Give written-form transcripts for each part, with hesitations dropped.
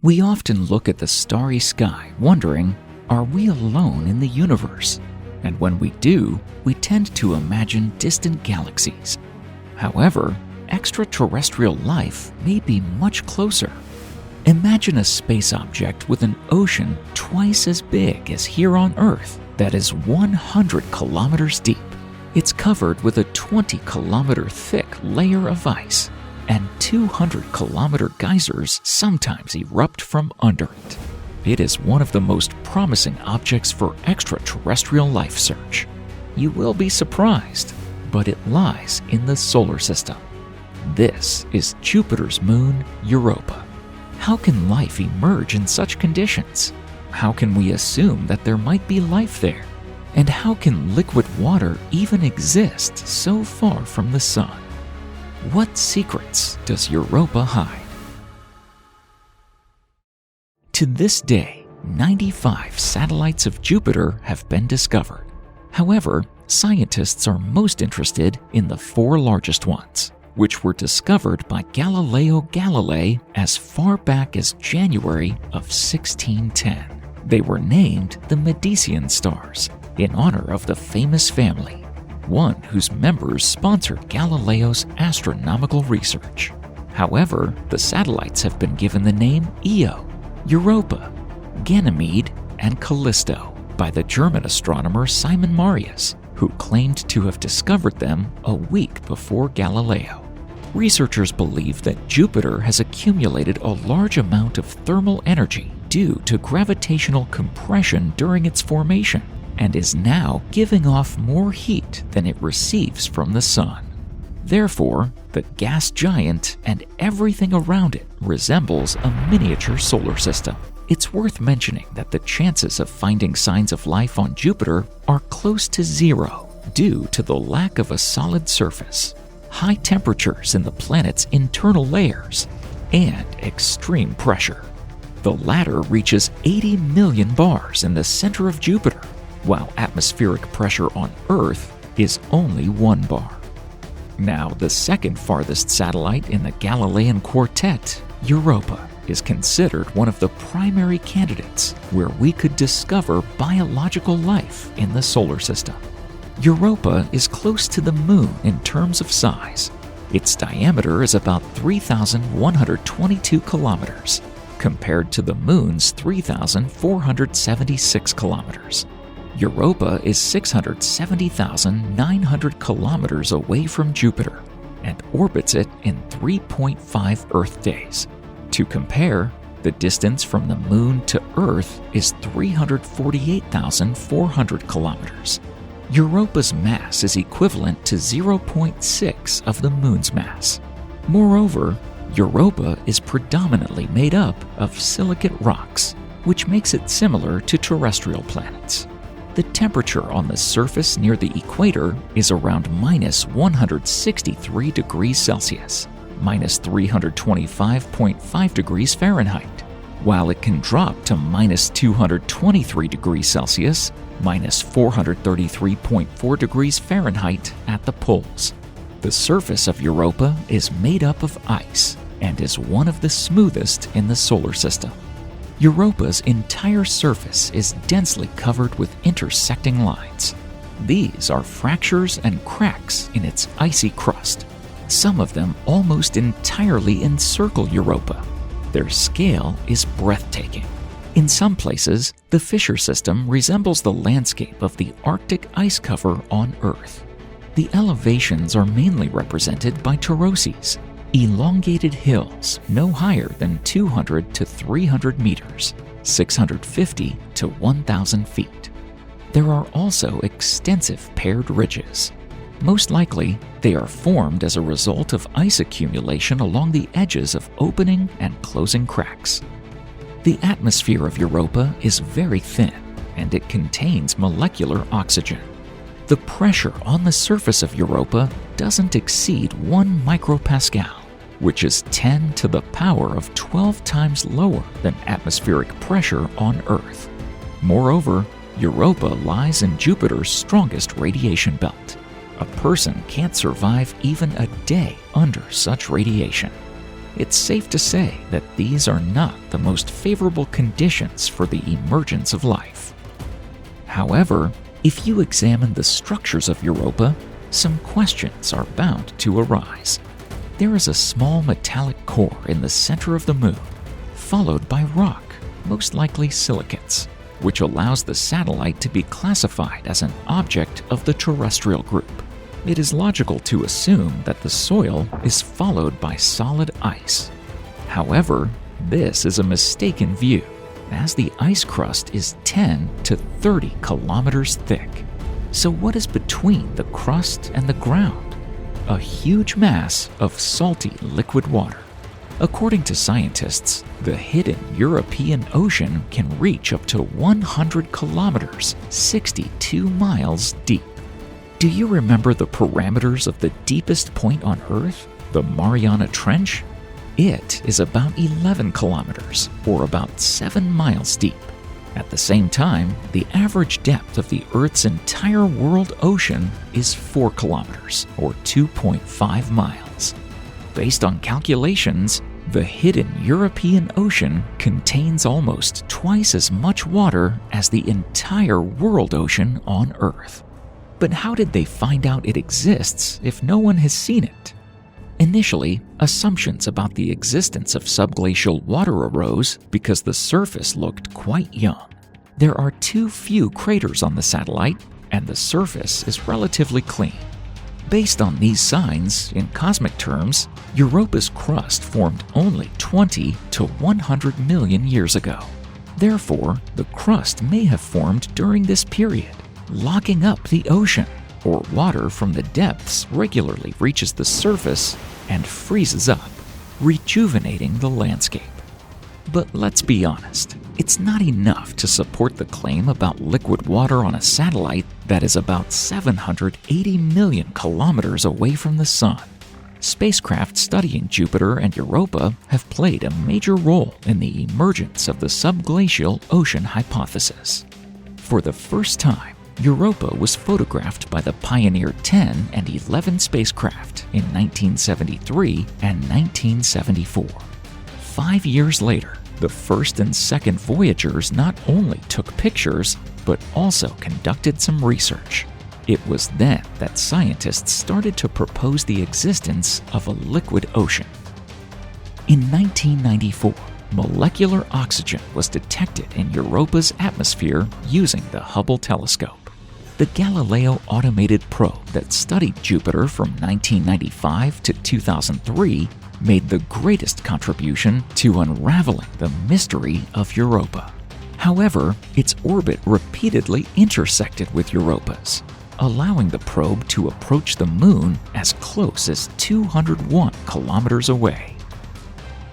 We often look at the starry sky wondering, are we alone in the universe? And when we do, we tend to imagine distant galaxies. However, extraterrestrial life may be much closer. Imagine a space object with an ocean twice as big as here on Earth that is 100 kilometers deep. It's covered with a 20-kilometer thick layer of ice, and 200-kilometer geysers sometimes erupt from under it. It is one of the most promising objects for extraterrestrial life search. You will be surprised, but it lies in the solar system. This is Jupiter's moon, Europa. How can life emerge in such conditions? How can we assume that there might be life there? And how can liquid water even exist so far from the sun? What secrets does Europa hide? To this day, 95 satellites of Jupiter have been discovered. However, scientists are most interested in the 4 largest ones, which were discovered by Galileo Galilei as far back as January of 1610. They were named the Medicean stars, in honor of the famous family, one whose members sponsored Galileo's astronomical research. However, the satellites have been given the name Io, Europa, Ganymede, and Callisto by the German astronomer Simon Marius, who claimed to have discovered them a week before Galileo. Researchers believe that Jupiter has accumulated a large amount of thermal energy due to gravitational compression during its formation, and is now giving off more heat than it receives from the sun. Therefore, the gas giant and everything around it resembles a miniature solar system. It's worth mentioning that the chances of finding signs of life on Jupiter are close to zero due to the lack of a solid surface, high temperatures in the planet's internal layers, and extreme pressure. The latter reaches 80 million bars in the center of Jupiter, while atmospheric pressure on Earth is only 1 bar. Now, the second farthest satellite in the Galilean quartet, Europa, is considered one of the primary candidates where we could discover biological life in the solar system. Europa is close to the Moon in terms of size. Its diameter is about 3,122 kilometers, compared to the Moon's 3,476 kilometers. Europa is 670,900 kilometers away from Jupiter and orbits it in 3.5 Earth days. To compare, the distance from the Moon to Earth is 348,400 kilometers. Europa's mass is equivalent to 0.6 of the Moon's mass. Moreover, Europa is predominantly made up of silicate rocks, which makes it similar to terrestrial planets. The temperature on the surface near the equator is around minus 163 degrees Celsius, minus 325.5 degrees Fahrenheit, while it can drop to minus 223 degrees Celsius, minus 433.4 degrees Fahrenheit at the poles. The surface of Europa is made up of ice and is one of the smoothest in the solar system. Europa's entire surface is densely covered with intersecting lines. These are fractures and cracks in its icy crust. Some of them almost entirely encircle Europa. Their scale is breathtaking. In some places, the fissure system resembles the landscape of the Arctic ice cover on Earth. The elevations are mainly represented by terraces, elongated hills no higher than 200 to 300 meters, 650 to 1,000 feet. There are also extensive paired ridges. Most likely, they are formed as a result of ice accumulation along the edges of opening and closing cracks. The atmosphere of Europa is very thin, and it contains molecular oxygen. The pressure on the surface of Europa doesn't exceed 1 micropascal, which is 10 to the power of 12 times lower than atmospheric pressure on Earth. Moreover, Europa lies in Jupiter's strongest radiation belt. A person can't survive even a day under such radiation. it's safe to say that these are not the most favorable conditions for the emergence of life. However, if you examine the structures of Europa, some questions are bound to arise. There is a small metallic core in the center of the moon, followed by rock, most likely silicates, which allows the satellite to be classified as an object of the terrestrial group. It is logical to assume that the soil is followed by solid ice. However, this is a mistaken view, as the ice crust is 10 to 30 kilometers thick. So what is between the crust and the ground? A huge mass of salty liquid water. According to scientists, the hidden European Ocean can reach up to 100 kilometers, 62 miles deep. Do you remember the parameters of the deepest point on Earth, the Mariana Trench? It is about 11 kilometers, or about 7 miles deep. At the same time, the average depth of the Earth's entire world ocean is 4 kilometers, or 2.5 miles. Based on calculations, the hidden European Ocean contains almost twice as much water as the entire world ocean on Earth. But how did they find out it exists if no one has seen it? Initially, assumptions about the existence of subglacial water arose because the surface looked quite young. There are too few craters on the satellite, and the surface is relatively clean. Based on these signs, in cosmic terms, Europa's crust formed only 20 to 100 million years ago. Therefore, the crust may have formed during this period, locking up the ocean, or water from the depths regularly reaches the surface and freezes up, rejuvenating the landscape. But let's be honest, it's not enough to support the claim about liquid water on a satellite that is about 780 million kilometers away from the Sun. Spacecraft studying Jupiter and Europa have played a major role in the emergence of the subglacial ocean hypothesis. For the first time, Europa was photographed by the Pioneer 10 and 11 spacecraft in 1973 and 1974. 5 years later, the first and second Voyagers not only took pictures, but also conducted some research. It was then that scientists started to propose the existence of a liquid ocean. In 1994, molecular oxygen was detected in Europa's atmosphere using the Hubble telescope. The Galileo automated probe that studied Jupiter from 1995 to 2003 made the greatest contribution to unraveling the mystery of Europa. However, its orbit repeatedly intersected with Europa's, allowing the probe to approach the Moon as close as 201 kilometers away.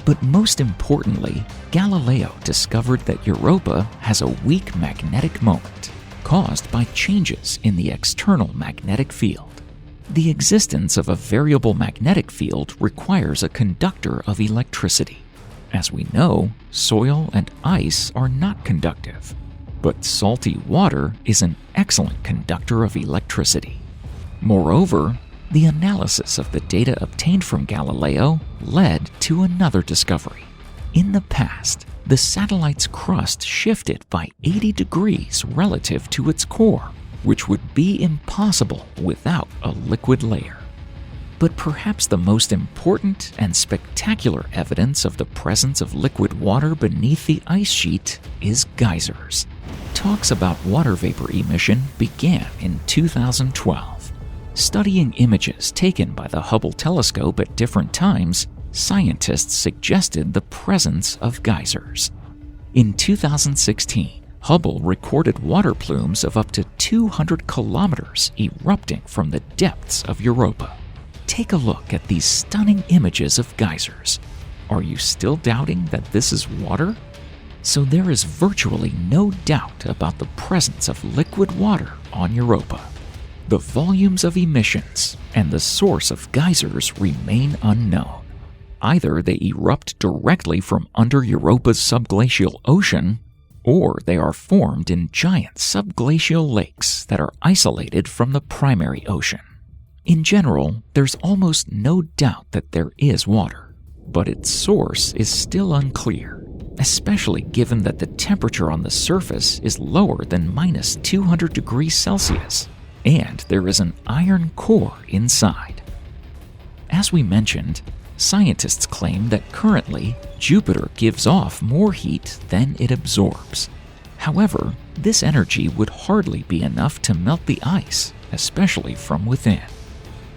But most importantly, Galileo discovered that Europa has a weak magnetic moment, caused by changes in the external magnetic field. The existence of a variable magnetic field requires a conductor of electricity. As we know, soil and ice are not conductive, but salty water is an excellent conductor of electricity. Moreover, the analysis of the data obtained from Galileo led to another discovery. In the past, the satellite's crust shifted by 80 degrees relative to its core, which would be impossible without a liquid layer. But perhaps the most important and spectacular evidence of the presence of liquid water beneath the ice sheet is geysers. Talks about water vapor emission began in 2012. Studying images taken by the Hubble telescope at different times, scientists suggested the presence of geysers. In 2016, Hubble recorded water plumes of up to 200 kilometers erupting from the depths of Europa. Take a look at these stunning images of geysers. Are you still doubting that this is water? So there is virtually no doubt about the presence of liquid water on Europa. The volumes of emissions and the source of geysers remain unknown. Either they erupt directly from under Europa's subglacial ocean, or they are formed in giant subglacial lakes that are isolated from the primary ocean. In general, there's almost no doubt that there is water. but its source is still unclear, especially given that the temperature on the surface is lower than minus 200 degrees Celsius, and there is an iron core inside. As we mentioned, scientists claim that currently Jupiter gives off more heat than it absorbs. However, this energy would hardly be enough to melt the ice, especially from within.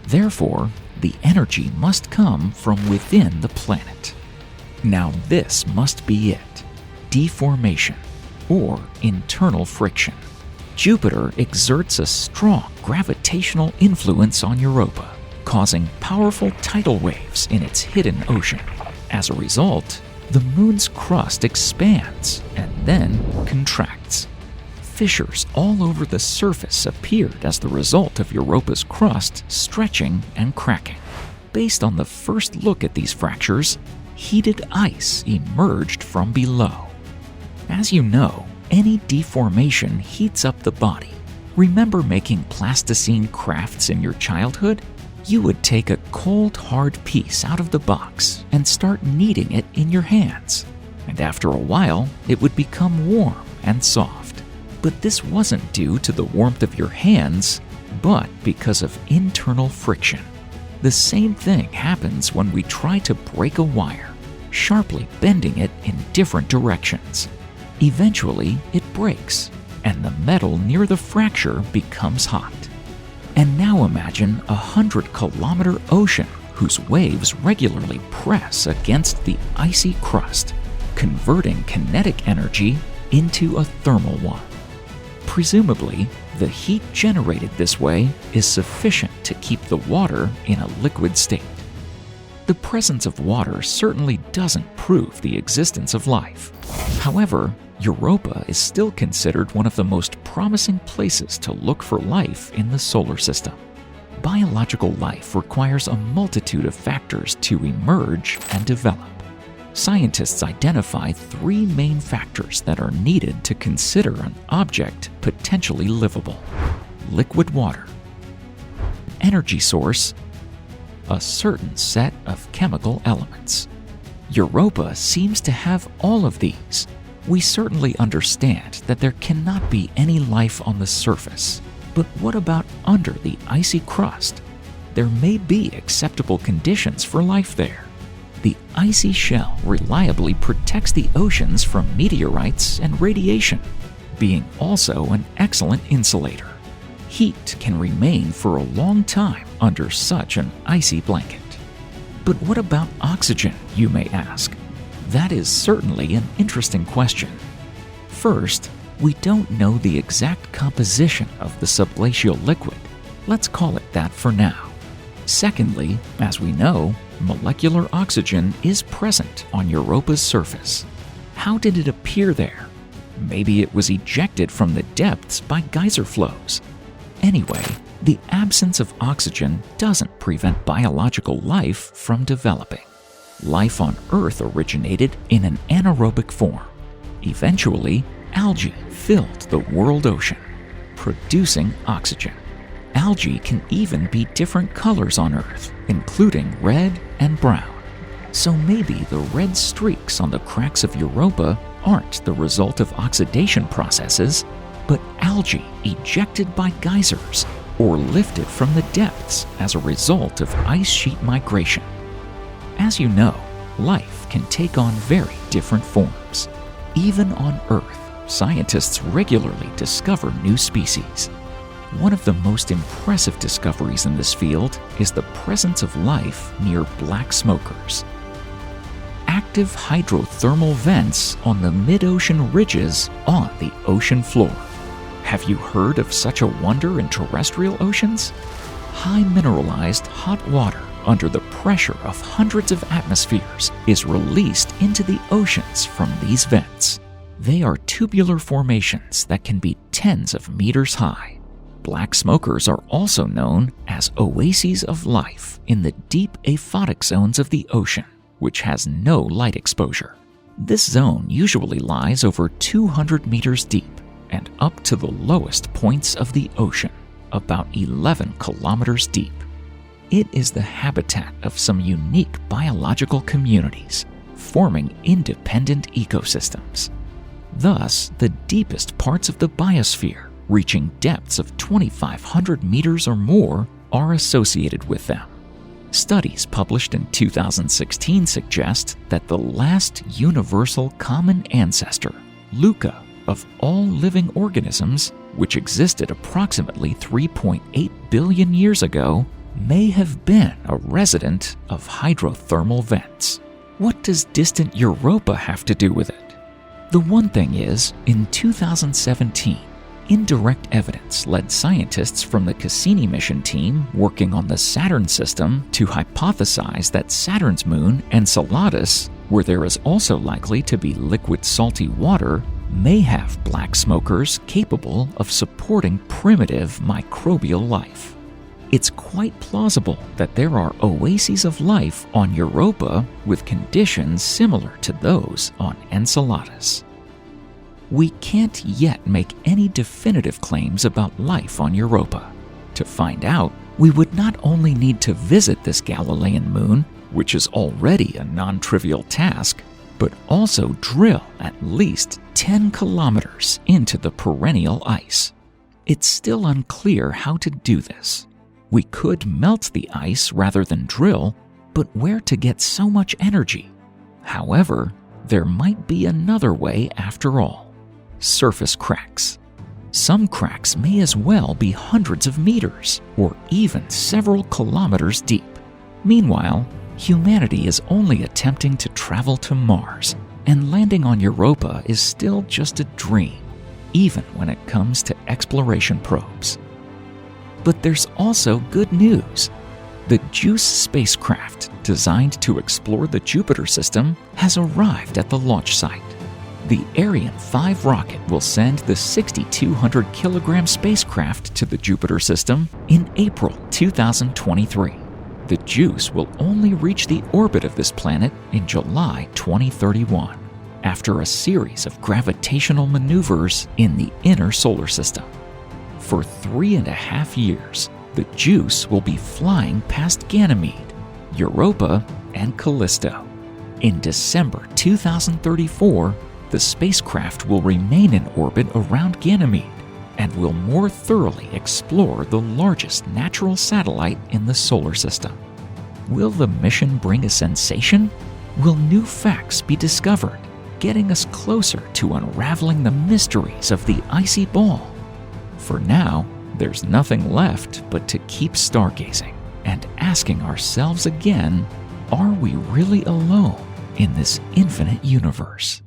Therefore, the energy must come from within the planet. Now this must be it: deformation, or internal friction. Jupiter exerts a strong gravitational influence on Europa, causing powerful tidal waves in its hidden ocean. As a result, the moon's crust expands and then contracts. Fissures all over the surface appeared as the result of Europa's crust stretching and cracking. Based on the first look at these fractures, heated ice emerged from below. As you know, any deformation heats up the body. Remember making plasticine crafts in your childhood? You would take a cold, hard piece out of the box and start kneading it in your hands. And after a while, it would become warm and soft. But this wasn't due to the warmth of your hands, but because of internal friction. The same thing happens when we try to break a wire, sharply bending it in different directions. Eventually, it breaks, and the metal near the fracture becomes hot. And now imagine a 100-kilometer ocean whose waves regularly press against the icy crust, converting kinetic energy into a thermal one. Presumably, the heat generated this way is sufficient to keep the water in a liquid state. The presence of water certainly doesn't prove the existence of life. However, Europa is still considered one of the most promising places to look for life in the solar system. Biological life requires a multitude of factors to emerge and develop. Scientists identify three main factors that are needed to consider an object potentially livable: liquid water, energy source, a certain set of chemical elements. Europa seems to have all of these. We certainly understand that there cannot be any life on the surface, but what about under the icy crust? There may be acceptable conditions for life there. The icy shell reliably protects the oceans from meteorites and radiation, being also an excellent insulator. Heat can remain for a long time under such an icy blanket. But what about oxygen, you may ask? That is certainly an interesting question. First, we don't know the exact composition of the subglacial liquid. Let's call it that for now. Secondly, as we know, molecular oxygen is present on Europa's surface. How did it appear there? Maybe it was ejected from the depths by geyser flows. Anyway, the absence of oxygen doesn't prevent biological life from developing. Life on Earth originated in an anaerobic form. Eventually, algae filled the world ocean, producing oxygen. Algae can even be different colors on Earth, including red and brown. So maybe the red streaks on the cracks of Europa aren't the result of oxidation processes, but algae ejected by geysers or lifted from the depths as a result of ice sheet migration. As you know, life can take on very different forms. Even on Earth, scientists regularly discover new species. One of the most impressive discoveries in this field is the presence of life near black smokers. Active hydrothermal vents on the mid-ocean ridges on the ocean floor. Have you heard of such a wonder in terrestrial oceans? High mineralized hot water under the pressure of hundreds of atmospheres is released into the oceans from these vents. They are tubular formations that can be tens of meters high. Black smokers are also known as oases of life in the deep aphotic zones of the ocean, which has no light exposure. This zone usually lies over 200 meters deep and up to the lowest points of the ocean, about 11 kilometers deep. It is the habitat of some unique biological communities, forming independent ecosystems. Thus, the deepest parts of the biosphere, reaching depths of 2,500 meters or more, are associated with them. Studies published in 2016 suggest that the last universal common ancestor, Luca, of all living organisms, which existed approximately 3.8 billion years ago, may have been a resident of hydrothermal vents. What does distant Europa have to do with it? The one thing is, in 2017, indirect evidence led scientists from the Cassini mission team working on the Saturn system to hypothesize that Saturn's moon, Enceladus, where there is also likely to be liquid salty water, may have black smokers capable of supporting primitive microbial life. It's quite plausible that there are oases of life on Europa with conditions similar to those on Enceladus. We can't yet make any definitive claims about life on Europa. To find out, we would not only need to visit this Galilean moon, which is already a non-trivial task, but also drill at least 10 kilometers into the perennial ice. It's still unclear how to do this. We could melt the ice rather than drill, but where to get so much energy? However, there might be another way after all. Surface cracks. Some cracks may as well be hundreds of meters or even several kilometers deep. Meanwhile, humanity is only attempting to travel to Mars, and landing on Europa is still just a dream, even when it comes to exploration probes. But there's also good news. The JUICE spacecraft, designed to explore the Jupiter system, has arrived at the launch site. The Ariane 5 rocket will send the 6,200 kilogram spacecraft to the Jupiter system in April 2023. The JUICE will only reach the orbit of this planet in July 2031, after a series of gravitational maneuvers in the inner solar system. For 3.5 years, the JUICE will be flying past Ganymede, Europa, and Callisto. In December 2034, the spacecraft will remain in orbit around Ganymede and will more thoroughly explore the largest natural satellite in the solar system. Will the mission bring a sensation? Will new facts be discovered, getting us closer to unraveling the mysteries of the icy ball? For now, there's nothing left but to keep stargazing and asking ourselves again, are we really alone in this infinite universe?